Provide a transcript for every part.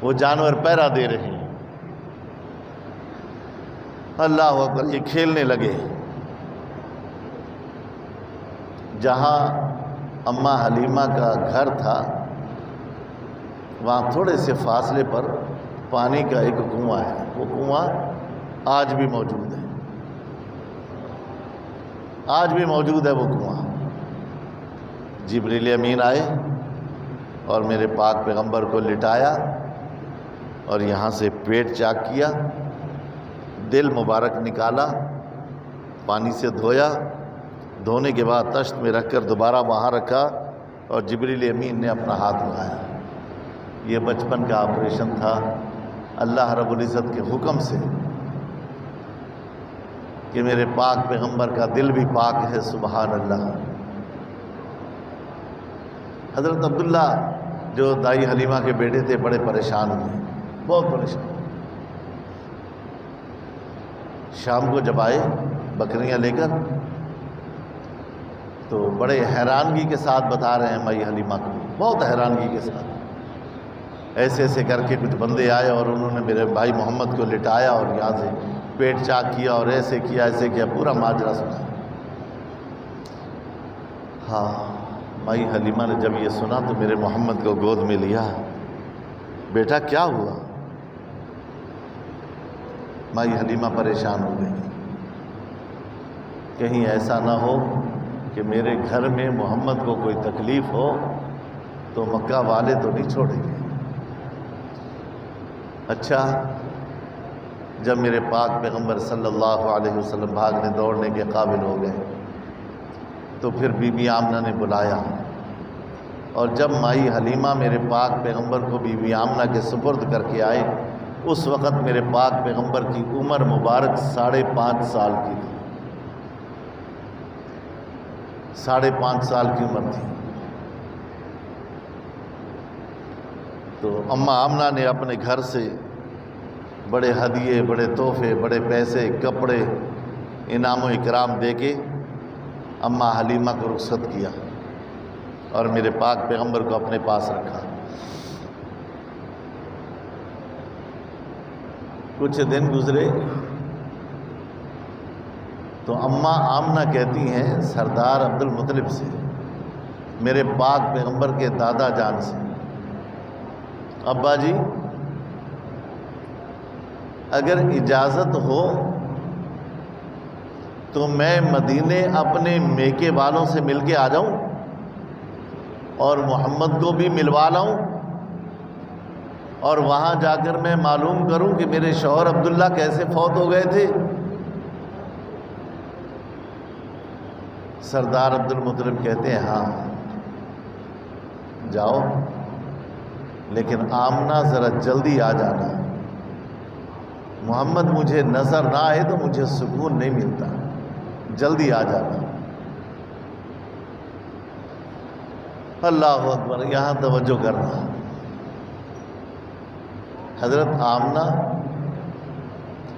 وہ جانور پہرا دے رہے ہیں۔ اللہ اکبر، یہ کھیلنے لگے۔ جہاں اماں حلیمہ کا گھر تھا وہاں تھوڑے سے فاصلے پر پانی کا ایک کنواں ہے، وہ کنواں آج بھی موجود ہے، آج بھی موجود ہے وہ کنواں۔ جبریل امین آئے اور میرے پاک پیغمبر کو لٹایا اور یہاں سے پیٹ چاک کیا، دل مبارک نکالا، پانی سے دھویا، دھونے کے بعد تشت میں رکھ کر دوبارہ وہاں رکھا اور جبریل امین نے اپنا ہاتھ لگایا۔ یہ بچپن کا آپریشن تھا، اللہ رب العزت کے حکم سے کہ میرے پاک پیغمبر کا دل بھی پاک ہے، سبحان اللہ۔ حضرت عبداللہ جو دائی حلیمہ کے بیٹے تھے بڑے پریشان ہوئے، بہت پریشان۔ شام کو جب آئے بکریاں لے کر تو بڑے حیرانگی کے ساتھ بتا رہے ہیں مائی حلیمہ کو، بہت حیرانگی کے ساتھ۔ ایسے ایسے کر کے کچھ بندے آئے اور انہوں نے میرے بھائی محمد کو لٹایا اور یہاں سے پیٹ چاک کیا اور ایسے کیا ایسے کیا، پورا ماجرا سنا۔ ہاں، مائی حلیمہ نے جب یہ سنا تو میرے محمد کو گود میں لیا۔ بیٹا کیا ہوا؟ مائی حلیمہ پریشان ہو گئی، کہیں ایسا نہ ہو کہ میرے گھر میں محمد کو کوئی تکلیف ہو تو مکہ والے تو نہیں چھوڑیں گے۔ اچھا، جب میرے پاک پیغمبر صلی اللہ علیہ وسلم بھاگنے دوڑنے کے قابل ہو گئے تو پھر بی بی آمنہ نے بلایا، اور جب مائی حلیمہ میرے پاک پیغمبر کو بی بی آمنہ کے سپرد کر کے آئے، اس وقت میرے پاک پیغمبر کی عمر مبارک 5.5 سال کی تھی، 5.5 سال کی عمر تھی۔ تو اماں آمنہ نے اپنے گھر سے بڑے ہدیے، بڑے تحفے، بڑے پیسے، کپڑے، انعام و اکرام دے کے اماں حلیمہ کو رخصت کیا اور میرے پاک پیغمبر کو اپنے پاس رکھا۔ کچھ دن گزرے تو اماں آمنہ کہتی ہیں سردار عبد المطلب سے، میرے پاک پیغمبر کے دادا جان سے، ابا جی اگر اجازت ہو تو میں مدینے اپنے میکے والوں سے مل کے آ جاؤں اور محمد کو بھی ملوا لاؤں، اور وہاں جا کر میں معلوم کروں کہ میرے شوہر عبداللہ کیسے فوت ہو گئے تھے۔ سردار عبد المطلب کہتے ہیں ہاں جاؤ، لیکن آمنہ ذرا جلدی آ جانا، محمد مجھے نظر نہ آئے تو مجھے سکون نہیں ملتا، جلدی آ جانا۔ اللہ اکبر، یہاں توجہ کرنا۔ حضرت آمنہ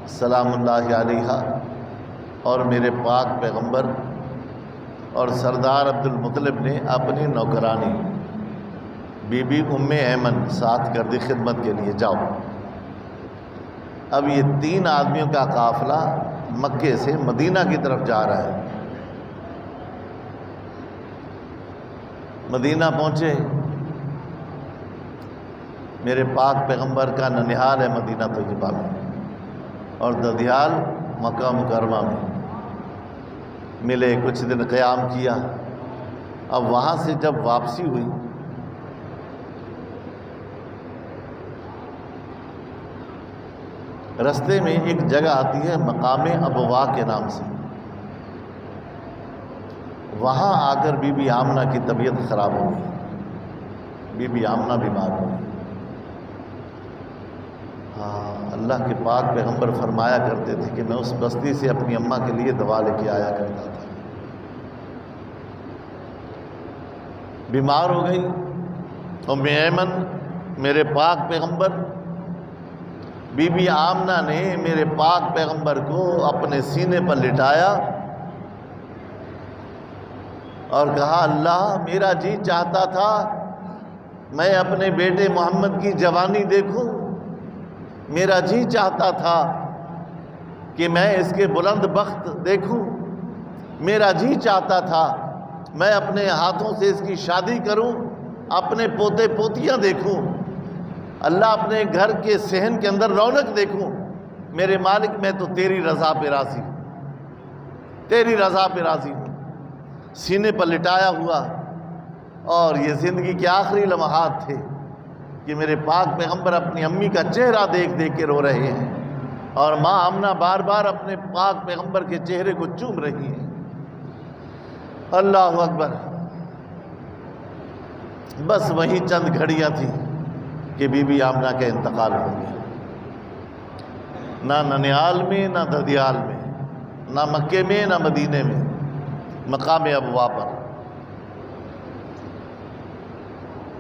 سلام اللہ علیہا اور میرے پاک پیغمبر اور سردار عبد المطلب نے اپنی نوکرانی بی بی ام ایمن ساتھ کر دی خدمت کے لیے، جاؤ۔ اب یہ 3 آدمیوں کا قافلہ مکے سے مدینہ کی طرف جا رہا ہے۔ مدینہ پہنچے، میرے پاک پیغمبر کا ننہال ہے مدینہ طیبہ میں، اور ددیال مکہ مکرمہ میں۔ ملے، کچھ دن قیام کیا۔ اب وہاں سے جب واپسی ہوئی رستے میں ایک جگہ آتی ہے مقام ابوا کے نام سے، وہاں آ کر بی بی آمنہ کی طبیعت خراب ہو گئی، بی بی آمنہ بیمار ہو گئی۔ ہاں، اللہ کے پاک پیغمبر فرمایا کرتے تھے کہ میں اس بستی سے اپنی اماں کے لیے دوا لے کے آیا کرتا تھا۔ بیمار ہو گئی ام ایمن، میرے پاک پیغمبر، بی بی آمنہ نے میرے پاک پیغمبر کو اپنے سینے پر لٹایا اور کہا اللہ میرا جی چاہتا تھا میں اپنے بیٹے محمد کی جوانی دیکھوں، میرا جی چاہتا تھا کہ میں اس کے بلند بخت دیکھوں، میرا جی چاہتا تھا میں اپنے ہاتھوں سے اس کی شادی کروں، اپنے پوتے پوتیاں دیکھوں، اللہ اپنے گھر کے صحن کے اندر رونق دیکھوں۔ میرے مالک میں تو تیری رضا پہ راضی ہوں، تیری رضا پہ راضی ہوں۔ سینے پر لٹایا ہوا، اور یہ زندگی کے آخری لمحات تھے کہ میرے پاک پیغمبر اپنی امی کا چہرہ دیکھ دیکھ کے رو رہے ہیں، اور ماں آمنہ بار بار اپنے پاک پیغمبر کے چہرے کو چوم رہی ہیں۔ اللہ اکبر۔ بس وہی چند گھڑیاں تھیں کہ بی بی آمنہ کا انتقال ہو گیا۔ نہ ننیال میں، نہ دھدیال میں، نہ مکے میں، نہ مدینے میں، مقام ابوا پر۔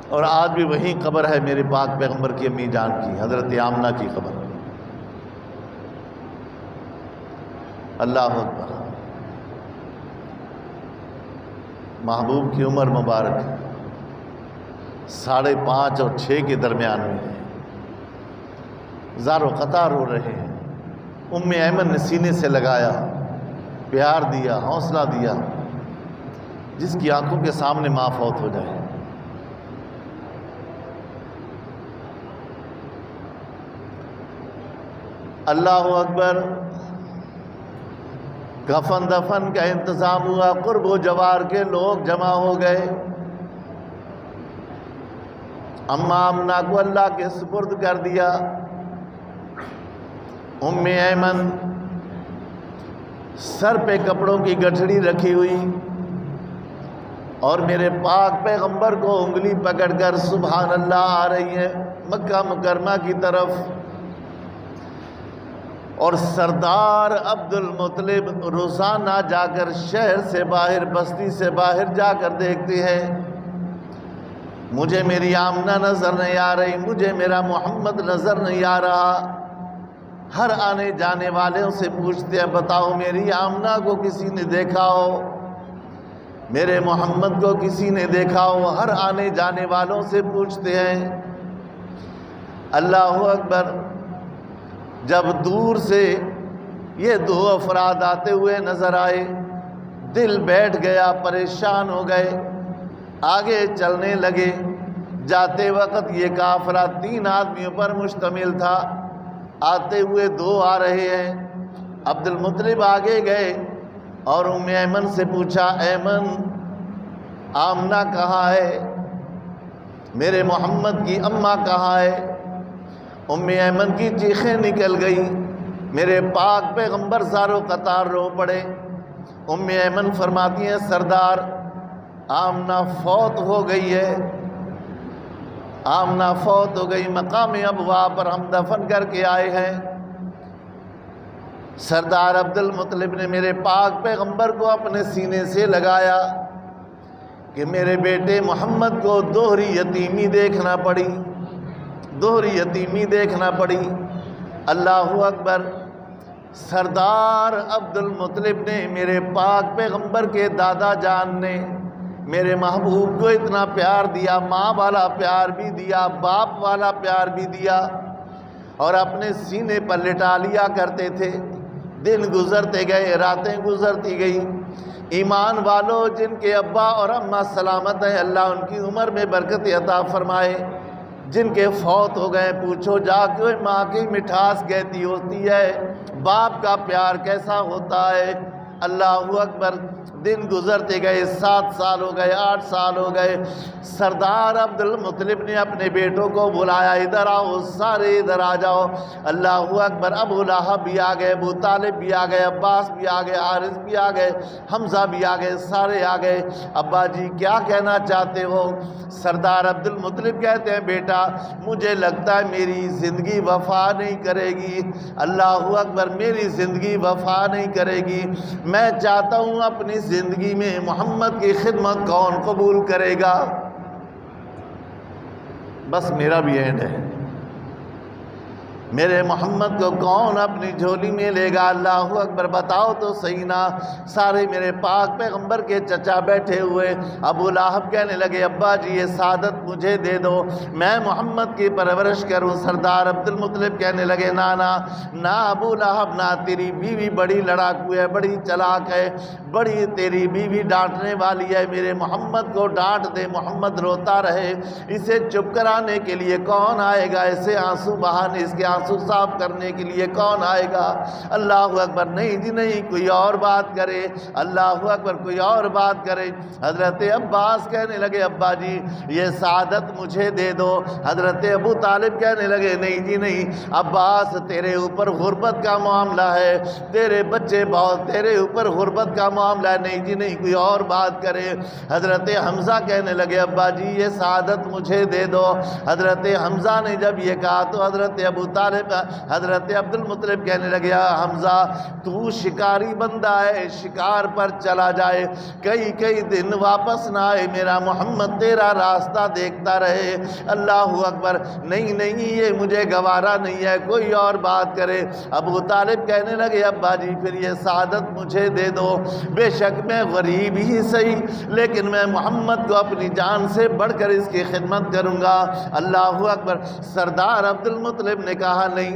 اور آج بھی وہی قبر ہے میرے پاک پیغمبر کی امی جان کی، حضرت آمنہ کی قبر۔ اللہ اکبر۔ محبوب کی عمر مبارک 5.5 اور 6 کے درمیان میں ہے، زار و قطار ہو رہے ہیں۔ ام ایمن نے سینے سے لگایا، پیار دیا، حوصلہ دیا، جس کی آنکھوں کے سامنے ماں فوت ہو جائے۔ اللہ اکبر۔ کفن دفن کا انتظام ہوا، قرب و جوار کے لوگ جمع ہو گئے۔ اماں آمنہ کو اللہ کے سپرد کر دیا۔ ام ایمن سر پہ کپڑوں کی گٹھڑی رکھی ہوئی، اور میرے پاک پیغمبر کو انگلی پکڑ کر سبحان اللہ آ رہی ہے مکہ مکرمہ کی طرف۔ اور سردار عبد المطلب روزانہ جا کر شہر سے باہر، بستی سے باہر جا کر دیکھتے ہیں، مجھے میری آمنہ نظر نہیں آ رہی، مجھے میرا محمد نظر نہیں آ رہا۔ ہر آنے جانے والوں سے پوچھتے ہیں، بتاؤ میری آمنہ کو کسی نے دیکھا ہو، میرے محمد کو کسی نے دیکھا ہو؟ ہر آنے جانے والوں سے پوچھتے ہیں۔ اللہ اکبر۔ جب دور سے یہ 2 افراد آتے ہوئے نظر آئے، دل بیٹھ گیا، پریشان ہو گئے، آگے چلنے لگے۔ جاتے وقت یہ قافلہ 3 آدمیوں پر مشتمل تھا، آتے ہوئے 2 آ رہے ہیں۔ عبد المطلب آگے گئے اور ام ایمن سے پوچھا، ایمن آمنہ کہاں ہے؟ میرے محمد کی اماں کہاں ہے؟ ام ایمن کی چیخیں نکل گئی، میرے پاک پیغمبر زار و قطار رو پڑے۔ ام ایمن فرماتی ہیں، سردار آمنہ فوت ہو گئی ہے، آمنہ فوت ہو گئی، مقام ابوا پر ہم دفن کر کے آئے ہیں۔ سردار عبد المطلب نے میرے پاک پیغمبر کو اپنے سینے سے لگایا کہ میرے بیٹے محمد کو دوہری یتیمی دیکھنا پڑی، دوہری یتیمی دیکھنا پڑی۔ اللہ اکبر۔ سردار عبد المطلب نے، میرے پاک پیغمبر کے دادا جان نے میرے محبوب کو اتنا پیار دیا، ماں والا پیار بھی دیا، باپ والا پیار بھی دیا، اور اپنے سینے پر لٹا لیا کرتے تھے۔ دن گزرتے گئے، راتیں گزرتی گئی۔ ایمان والو، جن کے ابا اور اماں سلامت ہیں، اللہ ان کی عمر میں برکت عطا فرمائے۔ جن کے فوت ہو گئے، پوچھو جا کے ماں کی مٹھاس کیسی ہوتی ہے، باپ کا پیار کیسا ہوتا ہے۔ اللہ اکبر۔ دن گزرتے گئے، 7 سال ہو گئے، 8 سال ہو گئے۔ سردار عبد المطلب نے اپنے بیٹوں کو بلایا، ادھر آؤ، سارے ادھر آ جاؤ۔ اللہ اکبر۔ ابو لہب بھی آ گئے، ابو طالب بھی آ گئے، عباس بھی آ گئے، حارث بھی آ گئے، حمزہ بھی آ گئے، سارے آ گئے۔ ابا جی کیا کہنا چاہتے ہو؟ سردار عبد المطلب کہتے ہیں، بیٹا مجھے لگتا ہے میری زندگی وفا نہیں کرے گی۔ اللہ اکبر۔ میری زندگی وفا نہیں کرے گی۔ میں چاہتا ہوں اپنی زندگی میں محمد کی خدمت کون قبول کرے گا؟ بس میرا بھی اینڈ ہے۔ میرے محمد کو کون اپنی جھولی میں لے گا؟ اللہ اکبر، بتاؤ تو صحیح نا۔ سارے میرے پاک پیغمبر کے چچا بیٹھے ہوئے، ابو لہب کہنے لگے ابا جی یہ سعادت مجھے دے دو، میں محمد کی پرورش کروں۔ سردار عبد المطلب کہنے لگے نا ابو لہب نا، تیری بیوی بڑی لڑاکو ہے، بڑی چلاک ہے، بڑی تیری بیوی ڈانٹنے والی ہے، میرے محمد کو ڈانٹ دے، محمد روتا رہے، اسے چپ کرانے کے لیے کون آئے گا؟ اسے آنسو بہانے، اس کے آنسو صاف کرنے کے لیے کون آئے گا؟ اللہ اکبر، نہیں جی نہیں، کوئی اور بات کرے، اللہ اکبر، کوئی اور بات کرے۔ حضرت عباس کہنے لگے ابا جی یہ سعادت مجھے دے دو۔ حضرت ابو طالب کہنے لگے نہیں جی نہیں عباس، تیرے اوپر غربت کا معاملہ ہے، تیرے بچے بہت، تیرے اوپر غربت کا معاملہ ہے، نہیں جی نہیں، کوئی اور بات کرے۔ حضرت حمزہ کہنے لگے ابا جی یہ سعادت مجھے دے دو۔ حضرت حمزہ نے جب یہ کہا تو حضرت ابو طالب، حضرت عبد المطلب کہنے لگے حمزہ تو شکاری بندہ ہے، شکار پر چلا جائے، کئی دن واپس نہ آئے، میرا محمد تیرا راستہ دیکھتا رہے۔ اللہ اکبر، نہیں یہ مجھے گوارا نہیں ہے، کوئی اور بات کرے۔ ابو طالب کہنے لگے ابا جی پھر یہ سعادت مجھے دے دو، بے شک میں غریب ہی صحیح لیکن میں محمد کو اپنی جان سے بڑھ کر اس کی خدمت کروں گا۔ اللہ اکبر، سردار عبد المطلب نے کہا نہیں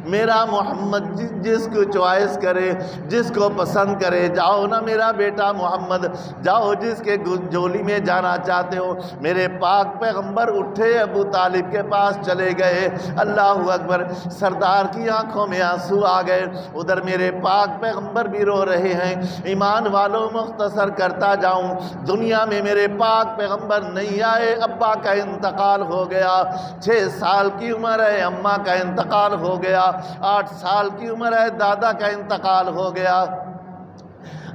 میرا محمد جس کو چوائس کرے، جس کو پسند کرے، جاؤ نا میرا بیٹا محمد، جاؤ جس کے جھولی میں جانا چاہتے ہو۔ میرے پاک پیغمبر اٹھے، ابو طالب کے پاس چلے گئے۔ اللہ اکبر، سردار کی آنکھوں میں آنسو آ گئے، ادھر میرے پاک پیغمبر بھی رو رہے ہیں۔ ایمان والوں مختصر کرتا جاؤں، دنیا میں میرے پاک پیغمبر نہیں آئے، ابا کا انتقال ہو گیا، 6 سال کی عمر ہے اماں کا انتقال ہو گیا، 8 سال کی عمر ہے دادا کا انتقال ہو گیا۔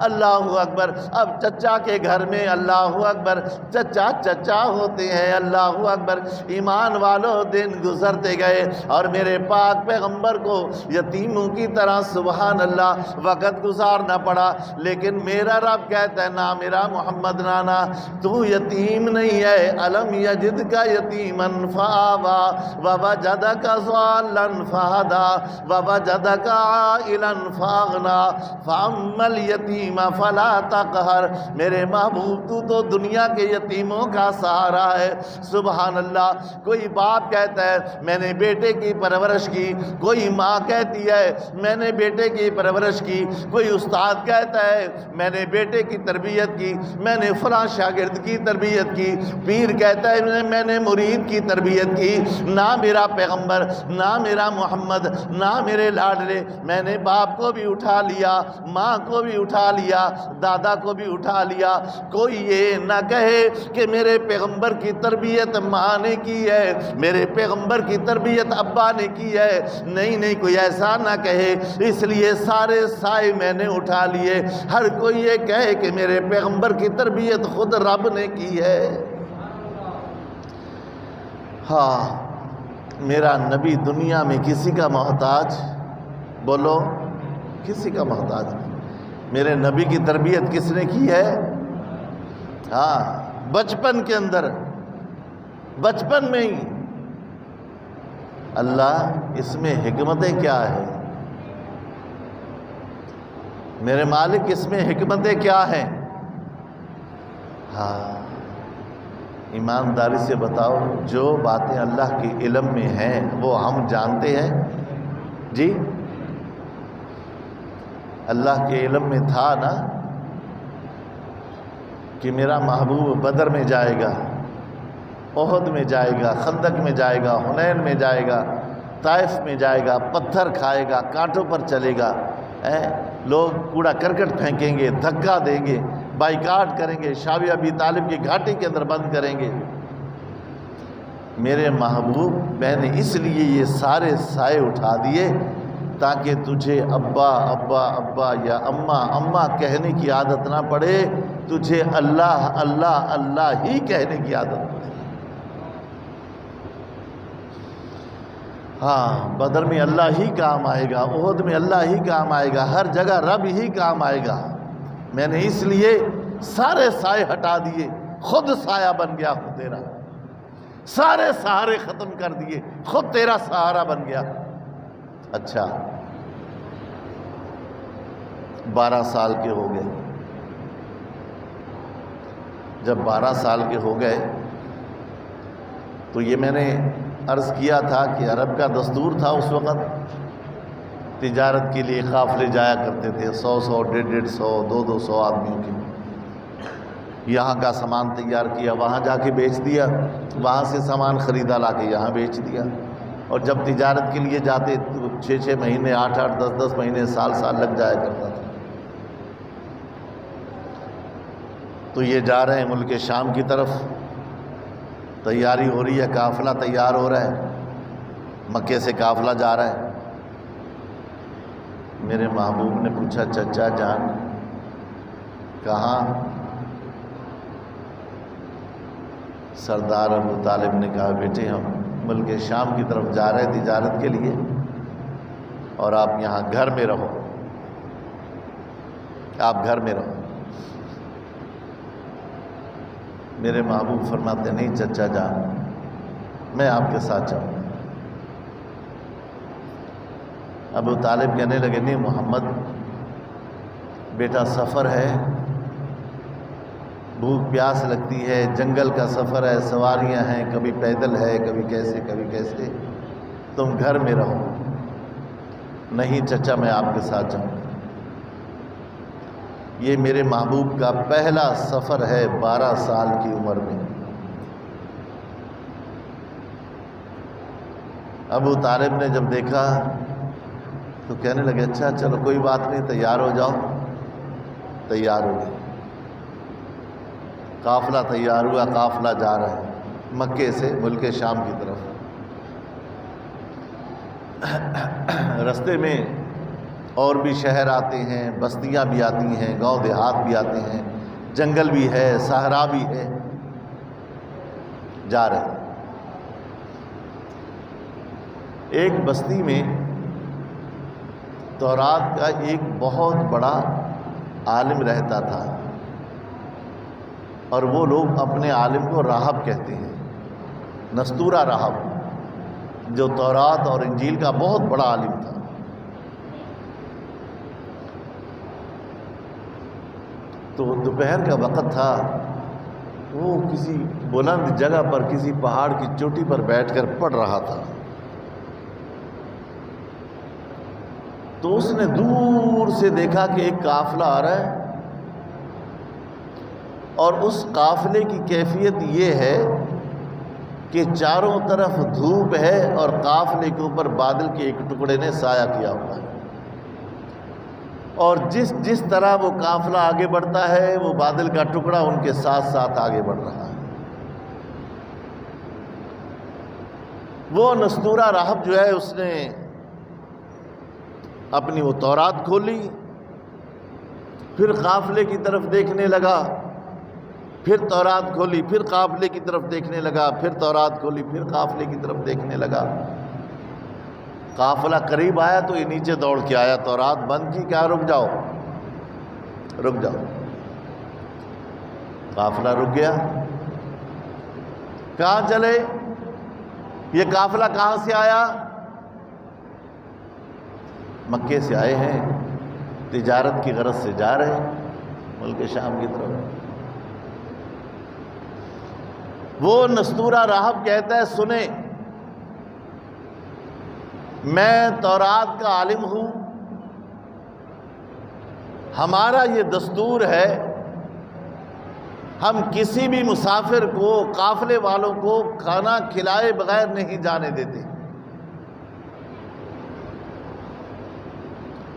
اللہ اکبر، اب چچا کے گھر میں اللہ اکبر چچا ہوتے ہیں۔ اللہ اکبر، ایمان والوں دن گزرتے گئے اور میرے پاک پیغمبر کو یتیموں کی طرح سبحان اللہ وقت گزارنا پڑا، لیکن میرا رب کہتا ہے نا میرا محمد نانا تو یتیم نہیں ہے، الم یجد کا یتیمن فآوا ووجدک ضالا فہدا ووجدک عائلا فاغنا فاما الیتیم فلا تقہر۔ میرے محبوب تو دنیا کے یتیموں کا سہارا ہے۔ سبحان اللہ، کوئی باپ کہتا ہے میں نے بیٹے کی پرورش کی، کوئی ماں کہتی ہے میں نے بیٹے کی پرورش کی، کوئی استاد کہتا ہے میں نے بیٹے کی تربیت کی، میں نے فلاں شاگرد کی تربیت کی، پیر کہتا ہے میں نے مرید کی تربیت کی۔ نہ میرا پیغمبر، نہ میرا محمد، نہ میرے لاڈلے، میں نے باپ کو بھی اٹھا لیا، ماں کو بھی اٹھا لیا، دادا کو بھی اٹھا لیا۔ کوئی یہ نہ کہے کہ میرے پیغمبر کی تربیت ماں نے کی ہے، میرے پیغمبر کی تربیت ابا نے کی ہے، نہیں کوئی ایسا نہ کہے۔ اس لیے سارے سائے میں نے اٹھا لیے۔ ہر کوئی یہ کہے کہ میرے پیغمبر کی تربیت خود رب نے کی ہے۔ ہاں، میرا نبی دنیا میں کسی کا محتاج، بولو کسی کا محتاج نہیں۔ میرے نبی کی تربیت کس نے کی ہے؟ ہاں، بچپن کے اندر، بچپن میں ہی۔ اللہ اس میں حکمتیں کیا ہے؟ میرے مالک اس میں حکمتیں کیا ہیں؟ ہاں، ایمانداری سے بتاؤ، جو باتیں اللہ کے علم میں ہیں وہ ہم جانتے ہیں؟ جی، اللہ کے علم میں تھا نا کہ میرا محبوب بدر میں جائے گا، احد میں جائے گا، خندق میں جائے گا، حنین میں جائے گا، طائف میں جائے گا، پتھر کھائے گا، کانٹوں پر چلے گا، لوگ کوڑا کرکٹ پھینکیں گے، دھکا دیں گے، بائیکاٹ کریں گے، شاہ ابی طالب کی گھاٹی کے اندر بند کریں گے۔ میرے محبوب میں نے اس لیے یہ سارے سائے اٹھا دیے تاکہ تجھے ابا ابا ابا یا اماں اماں کہنے کی عادت نہ پڑے، تجھے اللہ اللہ اللہ ہی کہنے کی عادت پڑے۔ ہاں، بدر میں اللہ ہی کام آئے گا، احد میں اللہ ہی کام آئے گا، ہر جگہ رب ہی کام آئے گا۔ میں نے اس لیے سارے سائے ہٹا دیے، خود سایہ بن گیا ہوں تیرا، سارے سہارے ختم کر دیے، خود تیرا سہارا بن گیا۔ اچھا 12 سال کے ہو گئے. جب 12 سال کے ہو گئے تو یہ میں نے عرض کیا تھا کہ عرب کا دستور تھا اس وقت تجارت کے لیے قافلے جایا کرتے تھے، 100 150 200 آدمیوں کے. یہاں کا سامان تیار کیا، وہاں جا کے بیچ دیا، وہاں سے سامان خریدا لا کے یہاں بیچ دیا. اور جب تجارت کے لیے جاتے تو 6 مہینے 8 10 مہینے سال لگ جایا کرتا تھا. تو یہ جا رہے ہیں ملک شام کی طرف، تیاری ہو رہی ہے، قافلہ تیار ہو رہا ہے، مکے سے قافلہ جا رہا ہے. میرے محبوب نے پوچھا چچا جان کہاں؟ سردار ابو طالب نے کہا بیٹے ہم ملک شام کی طرف جا رہے تجارت کے لیے اور آپ یہاں گھر میں رہو، آپ گھر میں رہو. میرے محبوب فرماتے نہیں چچا جان میں آپ کے ساتھ جاؤں. ابو طالب کہنے لگے نہیں محمد بیٹا سفر ہے، بھوک پیاس لگتی ہے، جنگل کا سفر ہے، سواریاں ہیں، کبھی پیدل ہے، کبھی کیسے کبھی کیسے، تم گھر میں رہو. نہیں چچا میں آپ کے ساتھ جاؤں. یہ میرے محبوب کا پہلا سفر ہے 12 سال کی عمر میں. ابو طالب نے جب دیکھا تو کہنے لگے اچھا چلو کوئی بات نہیں تیار ہو جاؤ. تیار ہو گئے، قافلہ تیار ہوا، قافلہ جا رہا ہے مکے سے ملک شام کی طرف. رستے میں اور بھی شہر آتے ہیں، بستیاں بھی آتی ہیں، گاؤں دیہات بھی آتے ہیں، جنگل بھی ہے، صحرا بھی ہے. جا رہے ہیں. ایک بستی میں تورات کا ایک بہت بڑا عالم رہتا تھا اور وہ لوگ اپنے عالم کو راہب کہتے ہیں، نستورہ راہب، جو تورات اور انجیل کا بہت بڑا عالم تھا. تو دوپہر کا وقت تھا، وہ کسی بلند جگہ پر کسی پہاڑ کی چوٹی پر بیٹھ کر پڑھ رہا تھا. تو اس نے دور سے دیکھا کہ ایک قافلہ آ رہا ہے اور اس قافلے کی کیفیت یہ ہے کہ چاروں طرف دھوپ ہے اور قافلے کے اوپر بادل کے ایک ٹکڑے نے سایہ کیا ہوا ہے. اور جس طرح وہ قافلہ آگے بڑھتا ہے وہ بادل کا ٹکڑا ان کے ساتھ ساتھ آگے بڑھ رہا ہے. وہ نستورہ راہب جو ہے اس نے اپنی وہ تورات کھولی، پھر قافلے کی طرف دیکھنے لگا، پھر تورات کھولی، پھر قافلے کی طرف دیکھنے لگا، پھر تورات کھولی، پھر قافلے کی طرف دیکھنے لگا. قافلہ قریب آیا تو یہ نیچے دوڑ کے آیا، تورات بند کی، کیا رک جاؤ رک جاؤ. قافلہ رک گیا. کہاں چلے؟ یہ قافلہ کہاں سے آیا؟ مکے سے آئے ہیں، تجارت کی غرض سے جا رہے ہیں ملک شام کی طرف. وہ نستورہ راہب کہتا ہے سنیں میں تورات کا عالم ہوں، ہمارا یہ دستور ہے ہم کسی بھی مسافر کو، قافلے والوں کو کھانا کھلائے بغیر نہیں جانے دیتے.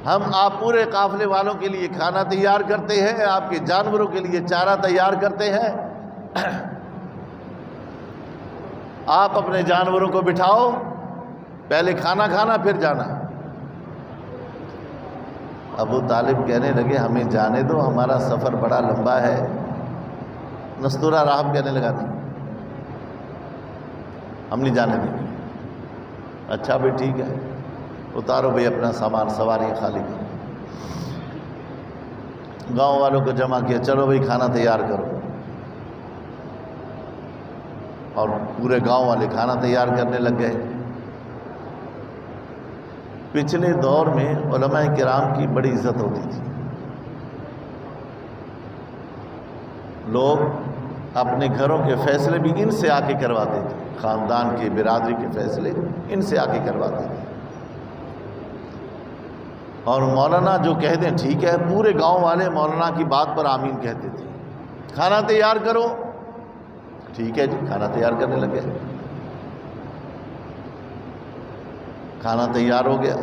ہم آپ پورے قافلے والوں کے لیے کھانا تیار کرتے ہیں، آپ کے جانوروں کے لیے چارہ تیار کرتے ہیں. آپ اپنے جانوروں کو بٹھاؤ، پہلے کھانا کھانا پھر جانا. ابو طالب کہنے لگے ہمیں جانے دو، ہمارا سفر بڑا لمبا ہے. نستورہ راہب کہنے لگا نہیں ہم نہیں جانے دیں گے. اچھا بھی ٹھیک ہے، اتارو بھئی اپنا سامان، سواریاں خالی کرو. گاؤں والوں کو جمع کیا، چلو بھئی کھانا تیار کرو. اور پورے گاؤں والے کھانا تیار کرنے لگ گئے. پچھلے دور میں علماء کرام کی بڑی عزت ہوتی تھی. لوگ اپنے گھروں کے فیصلے بھی ان سے آ کے کرواتے تھے، خاندان کے، برادری کے فیصلے ان سے آ کے کرواتے تھے. اور مولانا جو کہہ دیں ٹھیک ہے، پورے گاؤں والے مولانا کی بات پر آمین کہتے تھے. کھانا تیار کرو، ٹھیک ہے جی، کھانا تیار کرنے لگے. کھانا تیار ہو گیا،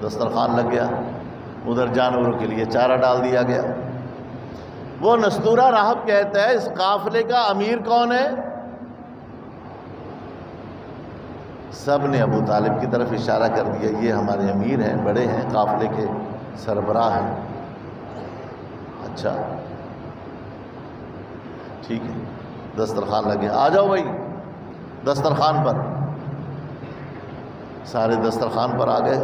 دسترخوان لگ گیا، ادھر جانوروں کے لیے چارہ ڈال دیا گیا. وہ نستورہ راہب کہتا ہے اس قافلے کا امیر کون ہے؟ سب نے ابو طالب کی طرف اشارہ کر دیا، یہ ہمارے امیر ہیں، بڑے ہیں، قافلے کے سربراہ ہیں. اچھا ٹھیک ہے، دسترخوان لگے، آ جاؤ بھائی دسترخوان پر. سارے دسترخوان پر آ گئے.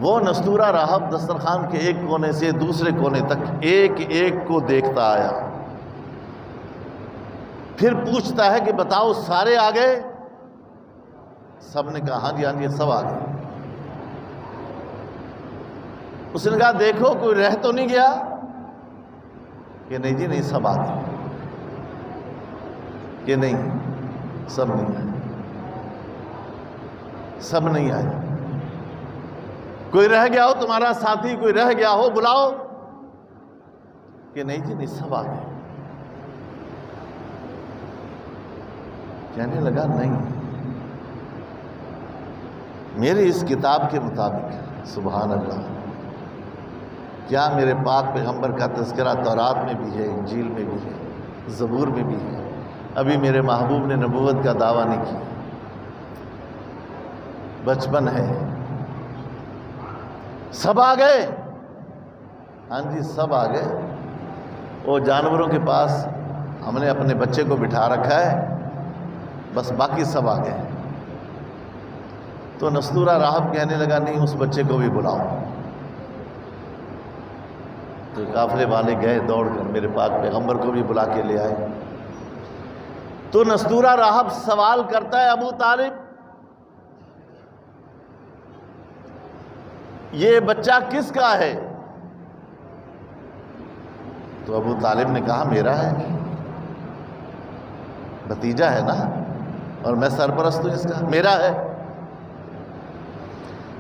وہ نستورہ راہب دسترخوان کے ایک کونے سے دوسرے کونے تک ایک ایک کو دیکھتا آیا. پھر پوچھتا ہے کہ بتاؤ سارے آ گئے؟ سب نے کہا ہاں جی ہاں جی سب آ گئے. اس نے کہا دیکھو کوئی رہ تو نہیں گیا؟ کہ نہیں جی نہیں، سب آ گئے. کہ نہیں، سب نہیں آئے، سب نہیں آئے. کوئی رہ گیا ہو تمہارا ساتھی، کوئی رہ گیا ہو بلاؤ. کہ نہیں جی نہیں، سب آ گئے. کہنے لگا نہیں، میری اس کتاب کے مطابق، سبحان اللہ، کیا میرے پاک پیغمبر کا تذکرہ تورات میں بھی ہے، انجیل میں بھی ہے، زبور میں بھی ہے. ابھی میرے محبوب نے نبوت کا دعویٰ نہیں کیا، بچپن ہے. سب آ گئے؟ ہاں جی سب آ گئے. وہ جانوروں کے پاس ہم نے اپنے بچے کو بٹھا رکھا ہے، بس باقی سب آ گئے. تو نستورہ راہب کہنے لگا نہیں، اس بچے کو بھی بلاؤ. تو قافلے والے گئے دوڑ کر، میرے پاک پیغمبر کو بھی بلا کے لے آئے. تو نستورہ راہب سوال کرتا ہے ابو طالب یہ بچہ کس کا ہے؟ تو ابو طالب نے کہا میرا ہے، بھتیجا ہے نا، اور میں سرپرست ہوں اس کا، میرا ہے.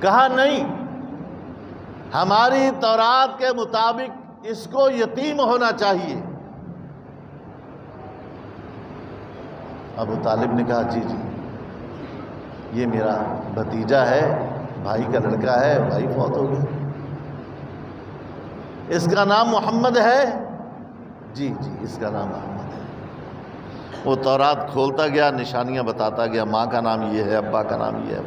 کہا نہیں، ہماری تورات کے مطابق اس کو یتیم ہونا چاہیے. ابو طالب نے کہا جی جی یہ میرا بھتیجا ہے، بھائی کا لڑکا ہے، بھائی فوت ہو گیا. اس کا نام محمد ہے؟ جی جی اس کا نام محمد ہے. وہ تورات کھولتا گیا، نشانیاں بتاتا گیا، ماں کا نام یہ ہے، ابا کا نام یہ ہے.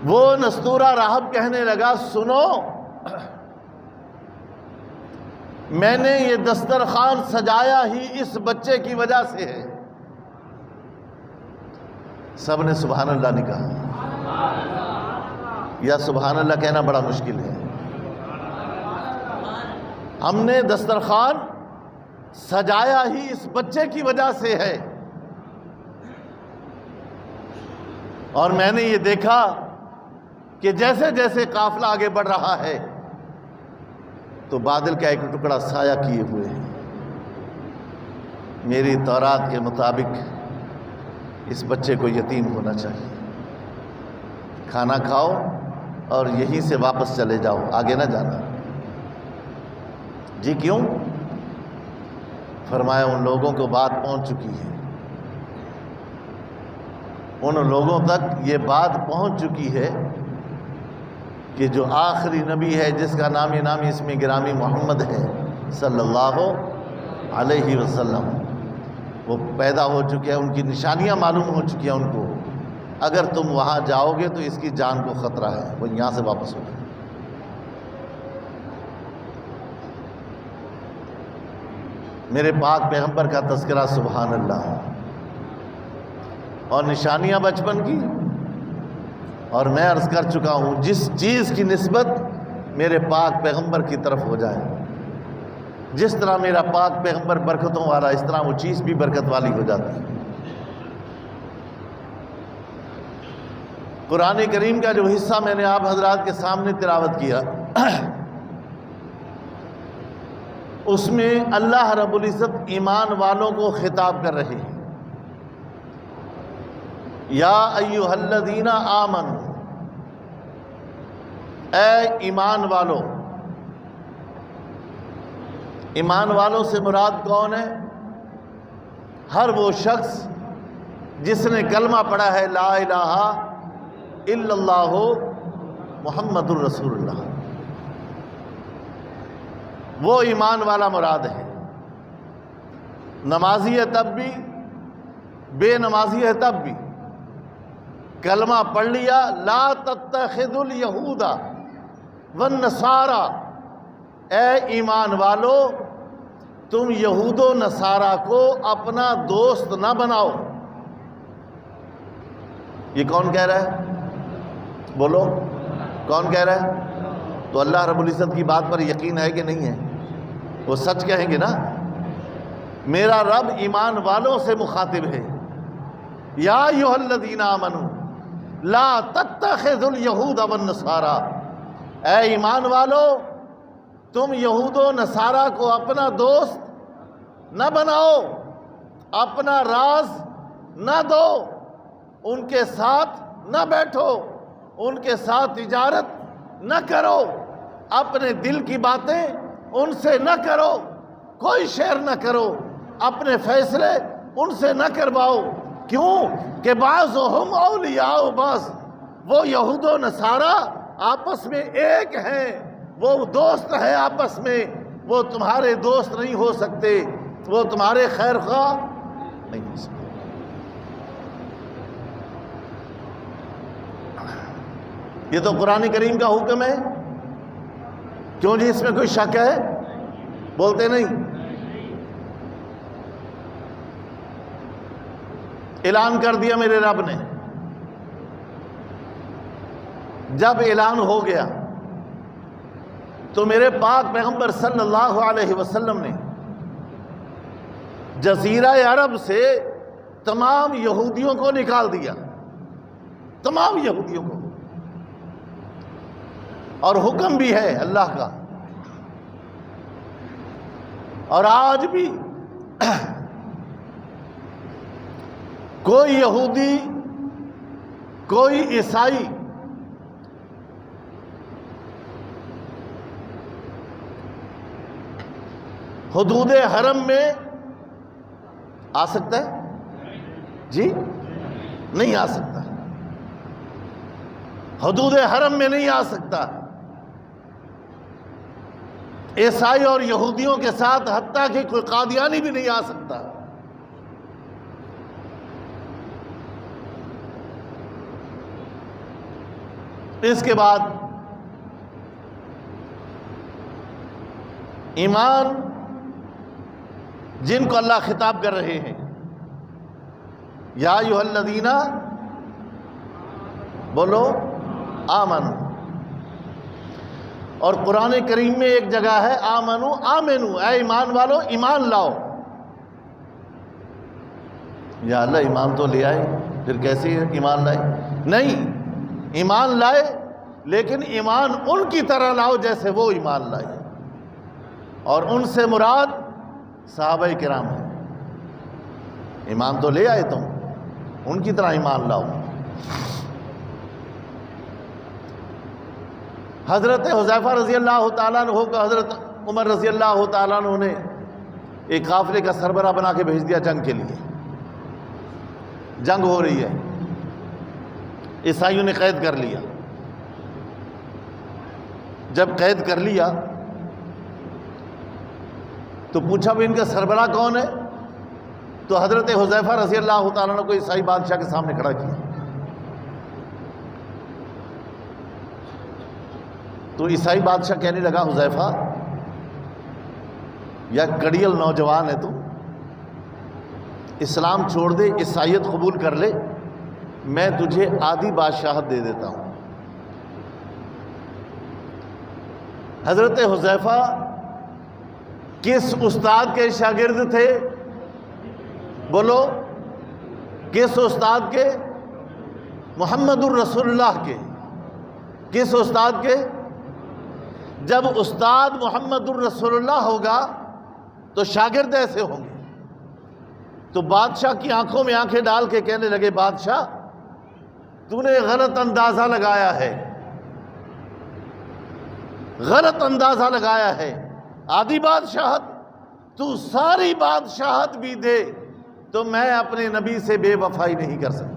وہ نستورہ راہب کہنے لگا سنو، میں نے یہ دسترخوان سجایا ہی اس بچے کی وجہ سے ہے. سب نے سبحان اللہ نہیں کہا. یا سبحان اللہ کہنا بڑا مشکل ہے. ہم نے دسترخوان سجایا ہی اس بچے کی وجہ سے ہے. اور میں نے یہ دیکھا کہ جیسے جیسے قافلہ آگے بڑھ رہا ہے تو بادل کا ایک ٹکڑا سایہ کیے ہوئے ہے. میری تورات کے مطابق اس بچے کو یتیم ہونا چاہیے. کھانا کھاؤ اور یہیں سے واپس چلے جاؤ، آگے نہ جانا. جی کیوں؟ فرمایا ان لوگوں کو بات پہنچ چکی ہے، ان لوگوں تک یہ بات پہنچ چکی ہے کہ جو آخری نبی ہے جس کا نامی اسم گرامی محمد ہے صلی اللہ علیہ وسلم، وہ پیدا ہو چکے ہیں، ان کی نشانیاں معلوم ہو چکی ہیں ان کو. اگر تم وہاں جاؤ گے تو اس کی جان کو خطرہ ہے، وہ یہاں سے واپس ہو جائے. میرے پاک پیغمبر کا تذکرہ سبحان اللہ، اور نشانیاں بچپن کی. اور میں عرض کر چکا ہوں جس چیز کی نسبت میرے پاک پیغمبر کی طرف ہو جائے، جس طرح میرا پاک پیغمبر برکتوں والا، اس طرح وہ چیز بھی برکت والی ہو جاتی ہے. قرآن کریم کا جو حصہ میں نے آپ حضرات کے سامنے تلاوت کیا، اس میں اللہ رب العزت ایمان والوں کو خطاب کر رہے ہیں۔ یا ایھا الذین آمنوا، اے ایمان والو۔ ایمان والوں سے مراد کون ہے؟ ہر وہ شخص جس نے کلمہ پڑھا ہے لا الہ الا اللہ محمد الرسول اللہ، وہ ایمان والا مراد ہے۔ نمازی ہے تب بھی، بے نمازی ہے تب بھی، کلمہ پڑھ لیا لا تتخذوا الیہود والنصارى، اے ایمان والو تم یہود و نصارہ کو اپنا دوست نہ بناؤ۔ یہ کون کہہ رہا ہے؟ بولو، کون کہہ رہا ہے؟ تو اللہ رب العزت کی بات پر یقین ہے کہ نہیں ہے؟ وہ سچ کہیں گے نا۔ میرا رب ایمان والوں سے مخاطب ہے۔ یا ایھا الذین آمنوا لا تتخذوا الیہود والنصارى، اے ایمان والو تم یہود و نصارہ کو اپنا دوست نہ بناؤ، اپنا راز نہ دو، ان کے ساتھ نہ بیٹھو، ان کے ساتھ تجارت نہ کرو، اپنے دل کی باتیں ان سے نہ کرو، کوئی شیئر نہ کرو، اپنے فیصلے ان سے نہ کرواؤ۔ کیوں کہ بعضهم اولیاء بعض، وہ یہود و نصارہ آپس میں ایک ہیں، وہ دوست ہیں آپس میں، وہ تمہارے دوست نہیں ہو سکتے، وہ تمہارے خیر خواہ نہیں ہو سکتے۔ یہ تو قرآن کریم کا حکم ہے، کیوں جی اس میں کوئی شک ہے؟ بولتے نہیں۔ اعلان کر دیا میرے رب نے۔ جب اعلان ہو گیا تو میرے پاک پیغمبر صلی اللہ علیہ وسلم نے جزیرہ عرب سے تمام یہودیوں کو نکال دیا، تمام یہودیوں کو، اور حکم بھی ہے اللہ کا۔ اور آج بھی کوئی یہودی، کوئی عیسائی حدود حرم میں آ سکتا ہے؟ جی نہیں آ سکتا، حدود حرم میں نہیں آ سکتا۔ عیسائی اور یہودیوں کے ساتھ حتیٰ کہ کوئی قادیانی بھی نہیں آ سکتا۔ اس کے بعد ایمان جن کو اللہ خطاب کر رہے ہیں، یا ایھا الذین، بولو آمنو۔ اور قرآن کریم میں ایک جگہ ہے آمنو آمنو، اے ایمان والو ایمان لاؤ۔ یا اللہ ایمان تو لے آئے، پھر کیسے ایمان لائے؟ نہیں، ایمان لائے لیکن ایمان ان کی طرح لاؤ جیسے وہ ایمان لائے، اور ان سے مراد صحابہ کرام ہیں۔ ایمان تو لے آئے تم، ان کی طرح ایمان لاؤ۔ حضرت حذیفہ رضی اللہ تعالیٰ عنہ کو حضرت عمر رضی اللہ تعالیٰ عنہ نے ایک قافلے کا سربراہ بنا کے بھیج دیا جنگ کے لیے۔ جنگ ہو رہی ہے، عیسائیوں نے قید کر لیا۔ جب قید کر لیا تو پوچھا بھی ان کا سربراہ کون ہے؟ تو حضرت حذیفہ رضی اللہ تعالیٰ عنہ کو عیسائی بادشاہ کے سامنے کھڑا کیا۔ تو عیسائی بادشاہ کہنے لگا حذیفہ، یا کڑیل نوجوان ہے تو اسلام چھوڑ دے، عیسائیت قبول کر لے، میں تجھے آدھی بادشاہت دے دیتا ہوں۔ حضرت حذیفہ کس استاد کے شاگرد تھے؟ بولو، کس استاد کے؟ محمد الرسول اللہ کے. کس استاد کے؟ جب استاد محمد الرسول اللہ ہوگا تو شاگرد ایسے ہوں گے. تو بادشاہ کی آنکھوں میں آنکھیں ڈال کے کہنے لگے بادشاہ تو نے غلط اندازہ لگایا ہے، غلط اندازہ لگایا ہے. آدھی بادشاہت تو ساری بادشاہت بھی دے تو میں اپنے نبی سے بے وفائی نہیں کر سکتا.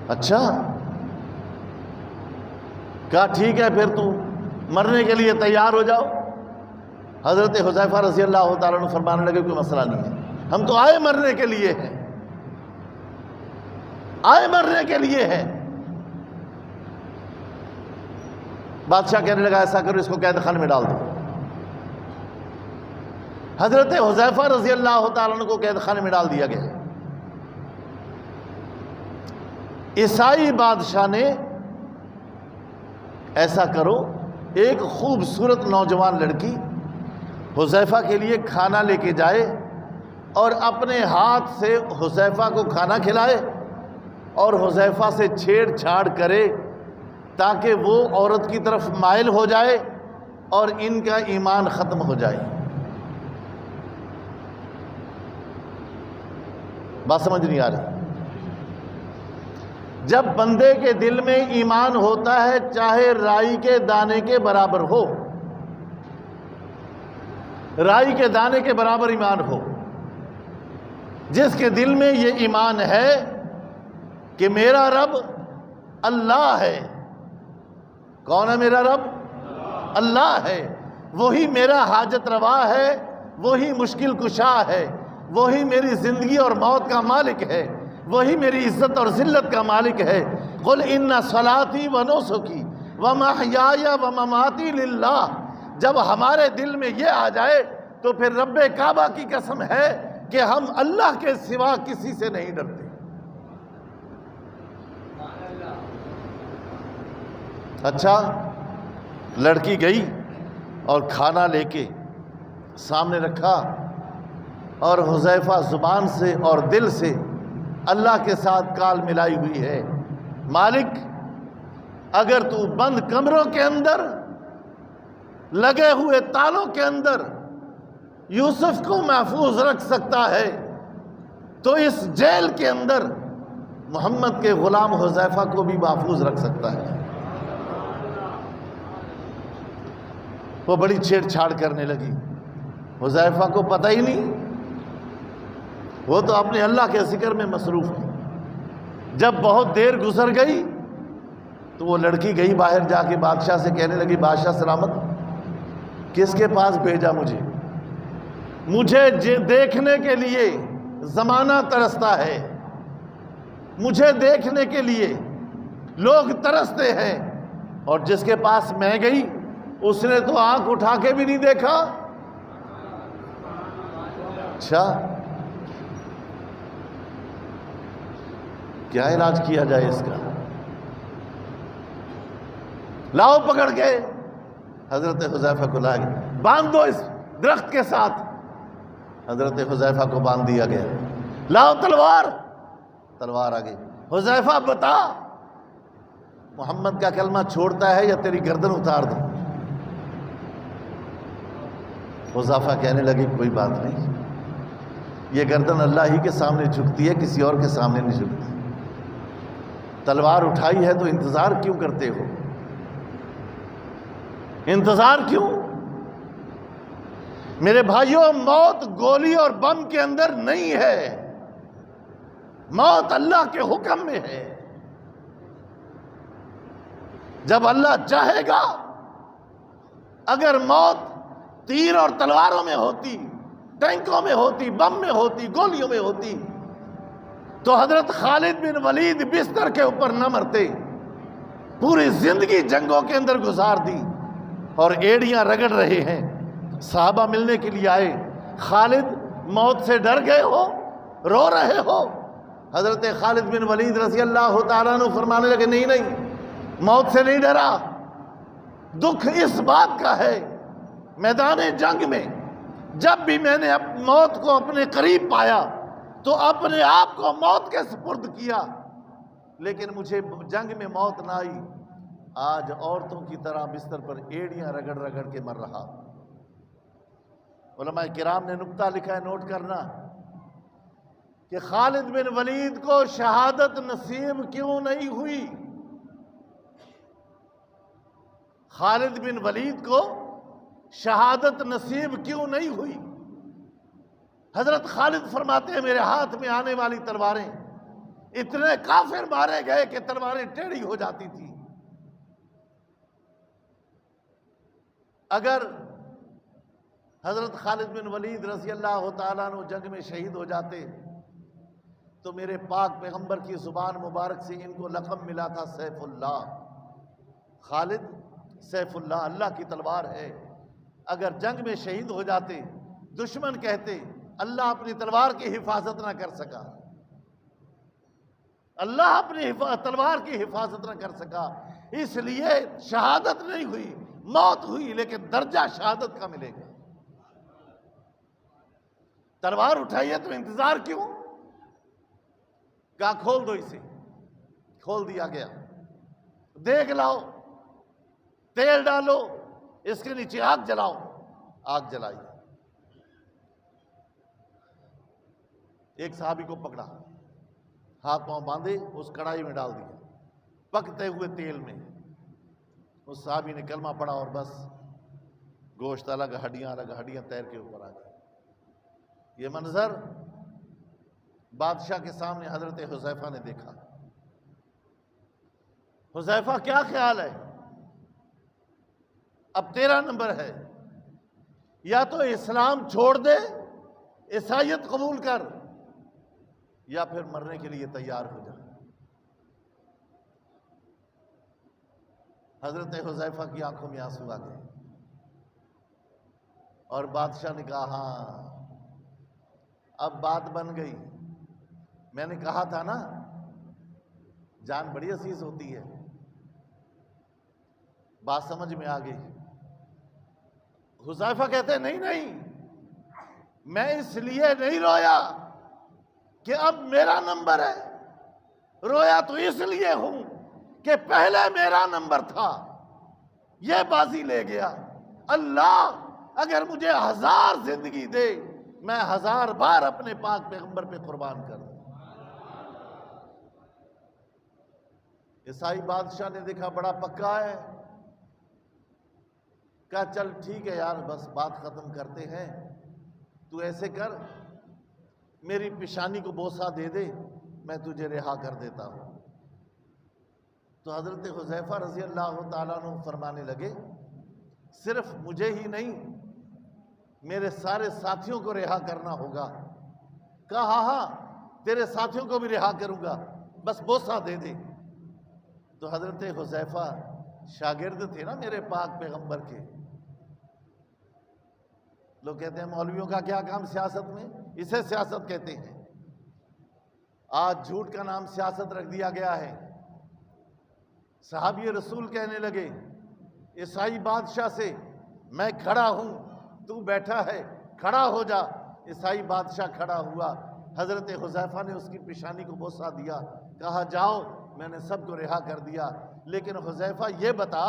اچھا کہا ٹھیک ہے پھر تو مرنے کے لیے تیار ہو جاؤ. حضرت حذیفہ رضی اللہ تعالیٰ عنہ فرمانے لگے کوئی مسئلہ نہیں ہے، ہم تو آئے مرنے کے لیے ہیں، آئے مرنے کے لیے ہیں. بادشاہ کہنے لگا ایسا کرو اس کو قید خانے میں ڈال دو. حضرت حذیفہ رضی اللہ تعالیٰ عنہ کو قید خانے میں ڈال دیا گیا. عیسائی بادشاہ نے ایسا کرو ایک خوبصورت نوجوان لڑکی حذیفہ کے لیے کھانا لے کے جائے اور اپنے ہاتھ سے حذیفہ کو کھانا کھلائے اور حذیفہ سے چھیڑ چھاڑ کرے تاکہ وہ عورت کی طرف مائل ہو جائے اور ان کا ایمان ختم ہو جائے. بات سمجھ نہیں آ رہی؟ جب بندے کے دل میں ایمان ہوتا ہے چاہے رائی کے دانے کے برابر ہو، رائی کے دانے کے برابر ایمان ہو، جس کے دل میں یہ ایمان ہے کہ میرا رب اللہ ہے. کون ہے میرا رب؟ اللہ ہے. وہی میرا حاجت روا ہے، وہی مشکل کشا ہے، وہی میری زندگی اور موت کا مالک ہے، وہی میری عزت اور ذلت کا مالک ہے. قل ان صلاتی و نسکی و محیای و مماتی للہ. جب ہمارے دل میں یہ آ جائے تو پھر رب کعبہ کی قسم ہے کہ ہم اللہ کے سوا کسی سے نہیں ڈرتے. اچھا لڑکی گئی اور کھانا لے کے سامنے رکھا اور حذیفہ زبان سے اور دل سے اللہ کے ساتھ کال ملائی ہوئی ہے، مالک اگر تو بند کمروں کے اندر لگے ہوئے تالوں کے اندر یوسف کو محفوظ رکھ سکتا ہے تو اس جیل کے اندر محمد کے غلام حذیفہ کو بھی محفوظ رکھ سکتا ہے. وہ بڑی چھیڑ چھاڑ کرنے لگی. حذیفہ کو پتہ ہی نہیں، وہ تو اپنے اللہ کے ذکر میں مصروف ہے. جب بہت دیر گزر گئی تو وہ لڑکی گئی باہر جا کے بادشاہ سے کہنے لگی بادشاہ سلامت، کس کے پاس بھیجا مجھے دیکھنے کے لیے زمانہ ترستا ہے، مجھے دیکھنے کے لیے لوگ ترستے ہیں، اور جس کے پاس میں گئی اس نے تو آنکھ اٹھا کے بھی نہیں دیکھا. اچھا کیا علاج کیا جائے اس کا؟ لاؤ پکڑ کے حضرت حذیفہ کو لائے، باندھ دو اس درخت کے ساتھ. حضرت حذیفہ کو باندھ دیا گیا. لاؤ تلوار، تلوار آ گئی. حذیفہ بتا محمد کا کلمہ چھوڑتا ہے یا تیری گردن اتار دوں؟ حذیفہ کہنے لگے کوئی بات نہیں، یہ گردن اللہ ہی کے سامنے جھکتی ہے، کسی اور کے سامنے نہیں جھکتی. تلوار اٹھائی ہے تو انتظار کیوں کرتے ہو؟ انتظار کیوں؟ میرے بھائیوں موت گولی اور بم کے اندر نہیں ہے، موت اللہ کے حکم میں ہے. جب اللہ چاہے گا، اگر موت تیر اور تلواروں میں ہوتی، ٹینکوں میں ہوتی، بم میں ہوتی، گولیوں میں ہوتی تو حضرت خالد بن ولید بستر کے اوپر نہ مرتے، پوری زندگی جنگوں کے اندر گزار دی اور ایڑیاں رگڑ رہے ہیں. صحابہ ملنے کے لیے آئے. خالد موت سے ڈر گئے ہو، رو رہے ہو؟ حضرت خالد بن ولید رضی اللہ تعالیٰ عنہ فرمانے لگے نہیں موت سے نہیں ڈرا، دکھ اس بات کا ہے میدان جنگ میں جب بھی میں نے موت کو اپنے قریب پایا تو اپنے آپ کو موت کے سپرد کیا، لیکن مجھے جنگ میں موت نہ آئی۔ آج عورتوں کی طرح بستر پر ایڑیاں رگڑ رگڑ کے مر رہا۔ علماء کرام نے نکتہ لکھا ہے، نوٹ کرنا، کہ خالد بن ولید کو شہادت نصیب کیوں نہیں ہوئی؟ خالد بن ولید کو شہادت نصیب کیوں نہیں ہوئی؟ حضرت خالد فرماتے ہیں میرے ہاتھ میں آنے والی تلواریں اتنے کافر مارے گئے کہ تلواریں ٹیڑھی ہو جاتی تھی۔ اگر حضرت خالد بن ولید رضی اللہ تعالیٰ عنہ جنگ میں شہید ہو جاتے تو میرے پاک پیغمبر کی زبان مبارک سے ان کو لقب ملا تھا سیف اللہ۔ خالد سیف اللہ، اللہ کی تلوار ہے۔ اگر جنگ میں شہید ہو جاتے، دشمن کہتے اللہ اپنی تلوار کی حفاظت نہ کر سکا، اللہ اپنی تلوار کی حفاظت نہ کر سکا، اس لیے شہادت نہیں ہوئی، موت ہوئی، لیکن درجہ شہادت کا ملے گا۔ تلوار اٹھائیے تو انتظار کیوں؟ کہا کھول دو اسے، کھول دیا گیا۔ دیکھ لاؤ، تیل ڈالو، اس کے نیچے آگ جلاؤ، آگ جلائی۔ ایک صحابی کو پکڑا، ہاتھ پاؤں باندھے، اس کڑائی میں ڈال دیا، پکتے ہوئے تیل میں۔ اس صحابی نے کلمہ پڑھا اور بس گوشت الگ، ہڈیاں الگ، ہڈیاں تیر کے اوپر آ گئی۔ یہ منظر بادشاہ کے سامنے حضرت حذیفہ نے دیکھا۔ حذیفہ کیا خیال ہے؟ اب تیرا نمبر ہے، یا تو اسلام چھوڑ دے، عیسائیت قبول کر، یا پھر مرنے کے لیے تیار ہو جا۔ حضرت حذیفہ کی آنکھوں میں آنسو آ گئے اور بادشاہ نے کہا ہاں اب بات بن گئی، میں نے کہا تھا نا جان بڑی عزیز ہوتی ہے۔ بات سمجھ میں آ گئی۔ حذیفہ کہتے ہیں نہیں نہیں، میں اس لیے نہیں رویا کہ اب میرا نمبر ہے، رویا تو اس لیے ہوں کہ پہلے میرا نمبر تھا، یہ بازی لے گیا۔ اللہ اگر مجھے 1000 زندگی دے، میں 1000 بار اپنے پاک پیغمبر پہ قربان کر دوں۔ عیسائی بادشاہ نے دیکھا بڑا پکا ہے، کہا چل ٹھیک ہے یار، بس بات ختم کرتے ہیں، تو ایسے کر میری پیشانی کو بوسہ دے دے، میں تجھے رہا کر دیتا ہوں۔ تو حضرت حذیفہ رضی اللہ تعالیٰ عنہ فرمانے لگے صرف مجھے ہی نہیں، میرے سارے ساتھیوں کو رہا کرنا ہوگا۔ کہا ہاں ہاں تیرے ساتھیوں کو بھی رہا کروں گا، بس بوسہ دے دے۔ تو حضرت حذیفہ شاگرد تھے نا میرے پاک پیغمبر کے۔ لوگ کہتے ہیں مولویوں کا کیا کام سیاست میں؟ اسے سیاست کہتے ہیں۔ آج جھوٹ کا نام سیاست رکھ دیا گیا ہے۔ صحابی رسول کہنے لگے عیسائی بادشاہ سے میں کھڑا ہوں، تو بیٹھا ہے، کھڑا ہو جا۔ عیسائی بادشاہ کھڑا ہوا، حضرت حذیفہ نے اس کی پیشانی کو بوسہ دیا، کہا جاؤ میں نے سب کو رہا کر دیا۔ لیکن حذیفہ یہ بتا،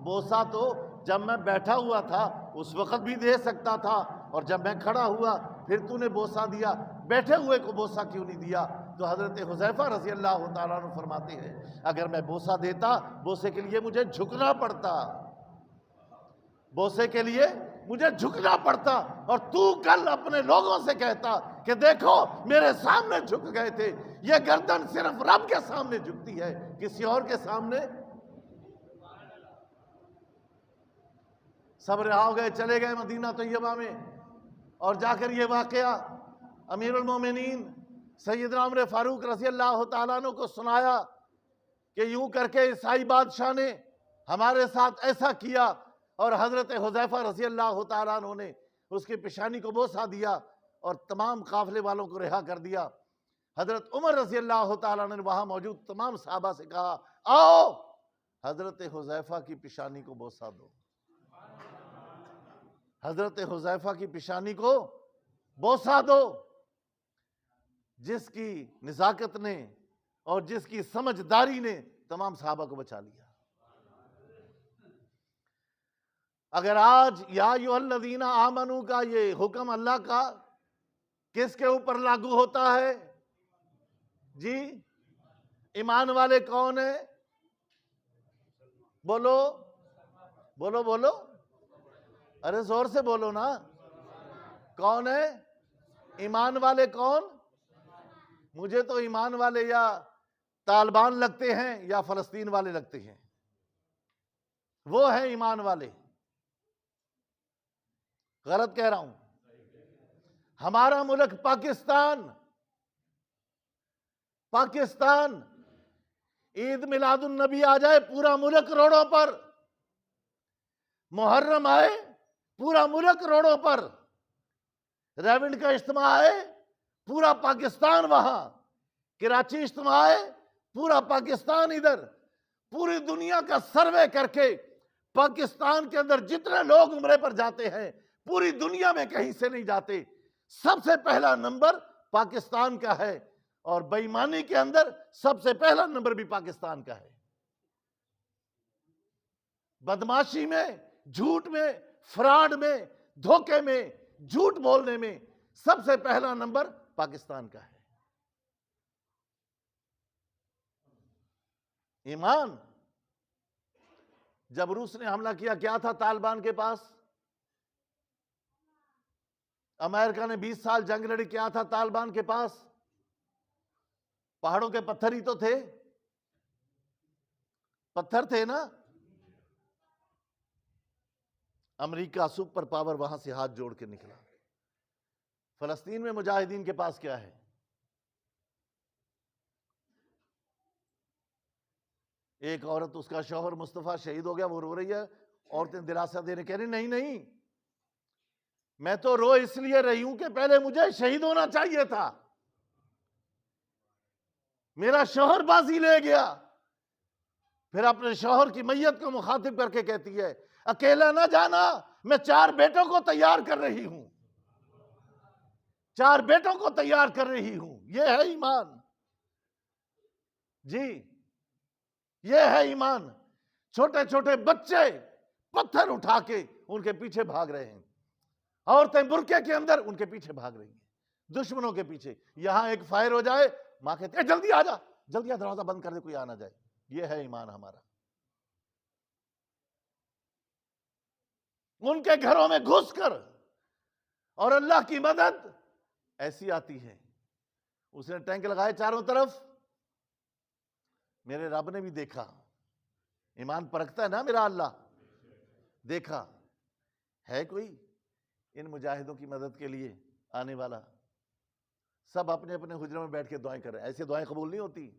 بوسہ تو جب میں بیٹھا ہوا تھا اس وقت بھی دے سکتا تھا، اور جب میں کھڑا ہوا پھر تو نے بوسہ دیا، بیٹھے ہوئے کو بوسہ کیوں نہیں دیا؟ تو حضرت حذیفہ رضی اللہ تعالیٰ عنہ فرماتے ہیں اگر میں بوسہ دیتا، بوسے کے لیے مجھے جھکنا پڑتا، بوسے کے لیے مجھے جھکنا پڑتا، اور تو کل اپنے لوگوں سے کہتا کہ دیکھو میرے سامنے جھک گئے تھے۔ یہ گردن صرف رب کے سامنے جھکتی ہے، کسی اور کے سامنے۔ سب رہا ہو گئے، چلے گئے مدینہ طیبہ میں، اور جا کر یہ واقعہ امیر المومنین سیدنا عمر فاروق رضی اللہ تعالیٰ عنہ کو سنایا کہ یوں کر کے عیسائی بادشاہ نے ہمارے ساتھ ایسا کیا، اور حضرت حذیفہ رضی اللہ تعالیٰ عنہ نے اس کی پیشانی کو بوسہ دیا اور تمام قافلے والوں کو رہا کر دیا۔ حضرت عمر رضی اللہ تعالیٰ عنہ نے وہاں موجود تمام صحابہ سے کہا آؤ حضرت حذیفہ کی پیشانی کو بوسہ دو۔ حضرت حذیفہ کی پیشانی کو بوسہ دو، جس کی نزاکت نے اور جس کی سمجھداری نے تمام صحابہ کو بچا لیا۔ اگر آج یا ایھا الذین آمنو کا یہ حکم اللہ کا کس کے اوپر لاگو ہوتا ہے؟ جی، ایمان والے کون ہیں؟ بولو بولو بولو، ارے زور سے بولو نا، کون ہے ایمان والے؟ کون؟ مجھے تو ایمان والے یا طالبان لگتے ہیں یا فلسطین والے لگتے ہیں، وہ ہیں ایمان والے۔ غلط کہہ رہا ہوں؟ ہمارا ملک پاکستان، عید میلاد النبی آ جائے پورا ملک روڑوں پر، محرم آئے پورا ملک روڑوں پر، ریونڈ کا اجتماع آئے پورا پاکستان وہاں، کراچی اجتماع آئے پورا پاکستان ادھر، پوری دنیا کا سروے کر کے پاکستان کے اندر جتنے لوگ عمرے پر جاتے ہیں پوری دنیا میں کہیں سے نہیں جاتے، سب سے پہلا نمبر پاکستان کا ہے، اور بے ایمانی کے اندر سب سے پہلا نمبر بھی پاکستان کا ہے۔ بدماشی میں، جھوٹ میں، فراڈ میں، دھوکے میں، جھوٹ بولنے میں سب سے پہلا نمبر پاکستان کا ہے۔ ایمان۔ جب روس نے حملہ کیا تھا طالبان کے پاس؟ امریکہ نے 20 سال جنگ لڑی، کیا تھا طالبان کے پاس؟ پہاڑوں کے پتھر ہی تو تھے، پتھر تھے نا۔ امریکہ سپر پاور وہاں سے ہاتھ جوڑ کے نکلا۔ فلسطین میں مجاہدین کے پاس کیا ہے؟ ایک عورت، اس کا شوہر مصطفیٰ شہید ہو گیا، وہ رو رہی ہے، عورتیں دلاسا دینے کہہ رہی نہیں، میں تو رو اس لیے رہی ہوں کہ پہلے مجھے شہید ہونا چاہیے تھا، میرا شوہر بازی لے گیا۔ پھر اپنے شوہر کی میت کو مخاطب کر کے کہتی ہے اکیلا نہ جانا، میں 4 بیٹوں کو تیار کر رہی ہوں، 4 بیٹوں کو تیار کر رہی ہوں۔ یہ ہے ایمان جی، یہ ہے ایمان۔ چھوٹے چھوٹے بچے پتھر اٹھا کے ان کے پیچھے بھاگ رہے ہیں، عورتیں برقعے کے اندر ان کے پیچھے بھاگ رہی ہیں، دشمنوں کے پیچھے۔ یہاں ایک فائر ہو جائے، ماں کہتے ہیں جلدی آ جا، جلدی دروازہ بند کر دے، کوئی آ نہ جائے۔ یہ ہے ایمان ہمارا۔ ان کے گھروں میں گھس کر، اور اللہ کی مدد ایسی آتی ہے۔ اس نے ٹینک لگائے چاروں طرف، میرے رب نے بھی دیکھا، ایمان پرکھتا ہے نا میرا اللہ، دیکھا ہے کوئی ان مجاہدوں کی مدد کے لیے آنے والا؟ سب اپنے اپنے حجروں میں بیٹھ کے دعائیں کر رہے ہیں۔ ایسی دعائیں قبول نہیں ہوتی۔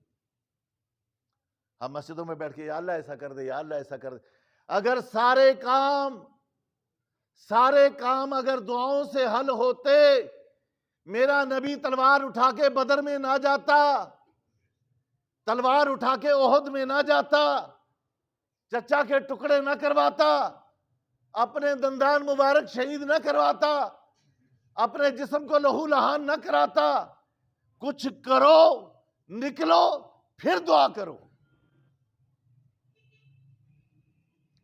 ہم مسجدوں میں بیٹھ کے یا اللہ ایسا کر دے، یا اللہ ایسا کر دے۔ اگر سارے کام اگر دعاؤں سے حل ہوتے، میرا نبی تلوار اٹھا کے بدر میں نہ جاتا، تلوار اٹھا کے احد میں نہ جاتا، چچا کے ٹکڑے نہ کرواتا، اپنے دندان مبارک شہید نہ کرواتا، اپنے جسم کو لہو لہان نہ کراتا۔ کچھ کرو، نکلو، پھر دعا کرو۔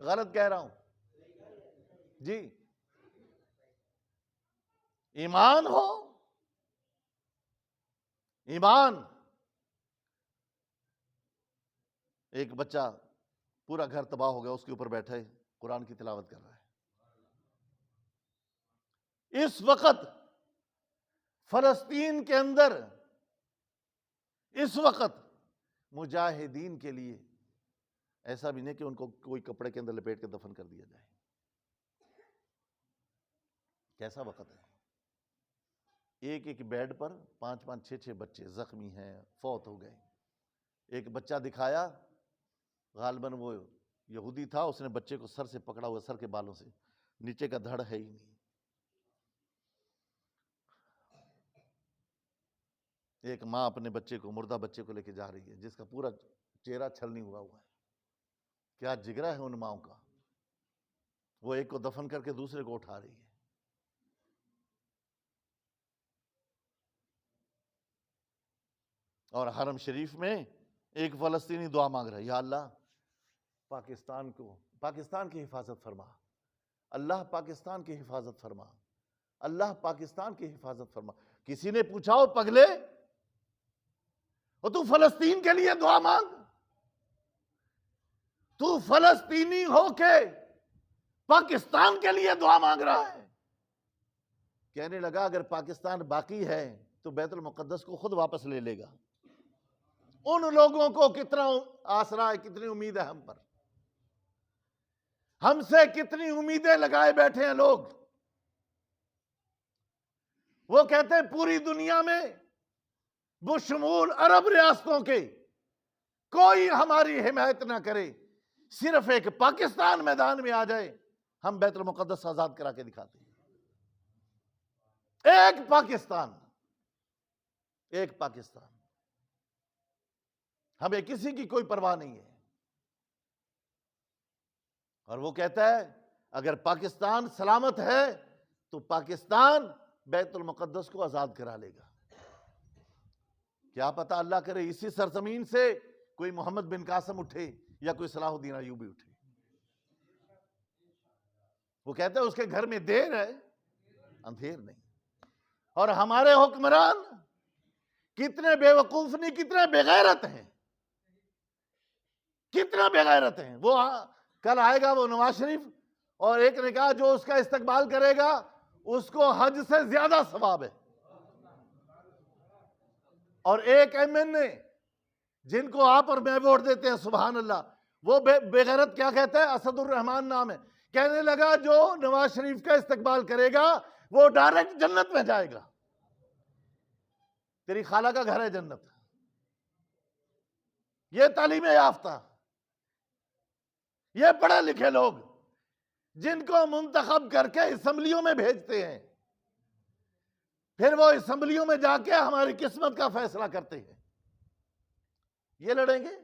غلط کہہ رہا ہوں جی؟ ایمان ہو، ایمان۔ ایک بچہ پورا گھر تباہ ہو گیا، اس کے اوپر بیٹھا ہے، قرآن کی تلاوت کر رہا ہے۔ اس وقت فلسطین کے اندر، اس وقت مجاہدین کے لیے ایسا بھی نہیں کہ ان کو کوئی کپڑے کے اندر لپیٹ کے دفن کر دیا جائے۔ کیسا وقت ہے؟ ایک بیڈ پر 5 6 بچے زخمی ہیں، فوت ہو گئے۔ ایک بچہ دکھایا، غالباً وہ یہودی تھا، اس نے بچے کو سر سے پکڑا ہوا، سر کے بالوں سے، نیچے کا دھڑ ہے ہی نہیں۔ ایک ماں اپنے بچے کو، مردہ بچے کو لے کے جا رہی ہے، جس کا پورا چہرہ چھلنی ہوا ہے۔ کیا جگرا ہے ان ماؤں کا! وہ ایک کو دفن کر کے دوسرے کو اٹھا رہی ہے. اور حرم شریف میں ایک فلسطینی دعا مانگ رہا ہے، یا اللہ پاکستان کی حفاظت فرما، اللہ پاکستان کی حفاظت فرما، اللہ پاکستان کی حفاظت فرما. کسی نے پوچھا ہو پگلے، اور تو فلسطین کے لیے دعا مانگ، تو فلسطینی ہو کے پاکستان کے لیے دعا مانگ رہا ہے. کہنے لگا اگر پاکستان باقی ہے تو بیت المقدس کو خود واپس لے لے گا. ان لوگوں کو کتنا آسرا ہے، کتنی امید ہے ہم پر، ہم سے کتنی امیدیں لگائے بیٹھے ہیں لوگ. وہ کہتے ہیں پوری دنیا میں بشمول عرب ریاستوں کے کوئی ہماری حمایت نہ کرے، صرف ایک پاکستان میدان میں آ جائے، ہم بیت المقدس آزاد کرا کے دکھاتے ہیں. ایک پاکستان، ایک پاکستان، ہمیں کسی کی کوئی پرواہ نہیں ہے. اور وہ کہتا ہے اگر پاکستان سلامت ہے تو پاکستان بیت المقدس کو آزاد کرا لے گا. کیا پتا اللہ کرے اسی سرزمین سے کوئی محمد بن قاسم اٹھے یا کوئی صلاح الدین ایوبی اٹھے. وہ کہتا ہے اس کے گھر میں دیر ہے اندھیر نہیں. اور ہمارے حکمران کتنے بے وقوف نہیں، کتنے بے غیرت ہیں، کتنا بے غیرت ہیں. وہ کل آئے گا وہ نواز شریف، اور ایک نے کہا جو اس کا استقبال کرے گا اس کو حج سے زیادہ ثواب ہے. اور ایک ایم این اے جن کو آپ اور میں ووٹ دیتے ہیں، سبحان اللہ، وہ بے غیرت کیا کہتا ہے، اسد الرحمان نام ہے، کہنے لگا جو نواز شریف کا استقبال کرے گا وہ ڈائریکٹ جنت میں جائے گا. تیری خالہ کا گھر ہے جنت. یہ تعلیم یافتہ، یہ پڑھے لکھے لوگ جن کو منتخب کر کے اسمبلیوں میں بھیجتے ہیں، پھر وہ اسمبلیوں میں جا کے ہماری قسمت کا فیصلہ کرتے ہیں. یہ لڑیں گے،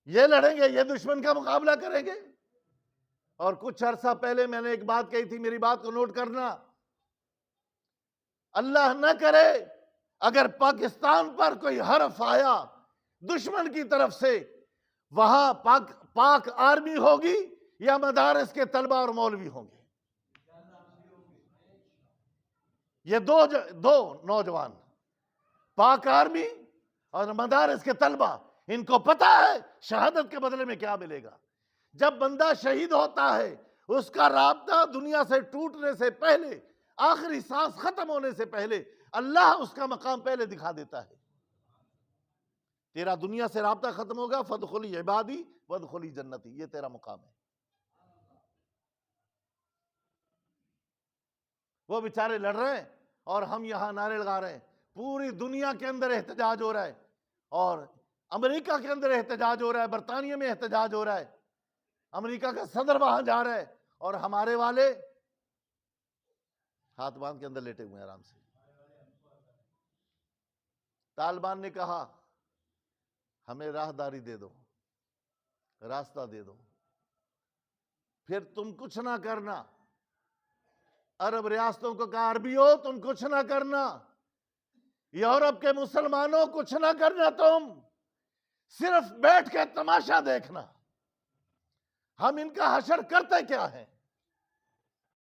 یہ لڑیں گے، یہ دشمن کا مقابلہ کریں گے. اور کچھ عرصہ پہلے میں نے ایک بات کہی تھی، میری بات کو نوٹ کرنا. اللہ نہ کرے اگر پاکستان پر کوئی حرف آیا دشمن کی طرف سے، وہاں پاک آرمی ہوگی یا مدارس کے طلبہ اور مولوی ہوں گے. یہ دو نوجوان، پاک آرمی اور مدارس کے طلبہ، ان کو پتا ہے شہادت کے بدلے میں کیا ملے گا. جب بندہ شہید ہوتا ہے اس کا رابطہ دنیا سے ٹوٹنے سے پہلے، آخری سانس ختم ہونے سے پہلے اللہ اس کا مقام پہلے دکھا دیتا ہے. تیرا دنیا سے رابطہ ختم ہوگا، فادخلی عبادی وادخلی جنتی، یہ تیرا مقام ہے. وہ بیچارے لڑ رہے ہیں اور ہم یہاں نعرے لگا رہے ہیں. پوری دنیا کے اندر احتجاج ہو رہا ہے، اور امریکہ کے اندر احتجاج ہو رہا ہے، برطانیہ میں احتجاج ہو رہا ہے، امریکہ کا صدر وہاں جا رہا ہے، اور ہمارے والے ہاتھ باندھ کے اندر لیٹے ہوئے ہیں آرام سے. طالبان نے کہا ہمیں راہداری دے دو، راستہ دے دو، پھر تم کچھ نہ کرنا. عرب ریاستوں کو کہا عربیوں تم کچھ نہ کرنا، یورپ کے مسلمانوں کچھ نہ کرنا، تم صرف بیٹھ کے تماشا دیکھنا. ہم ان کا حشر کرتے کیا ہیں؟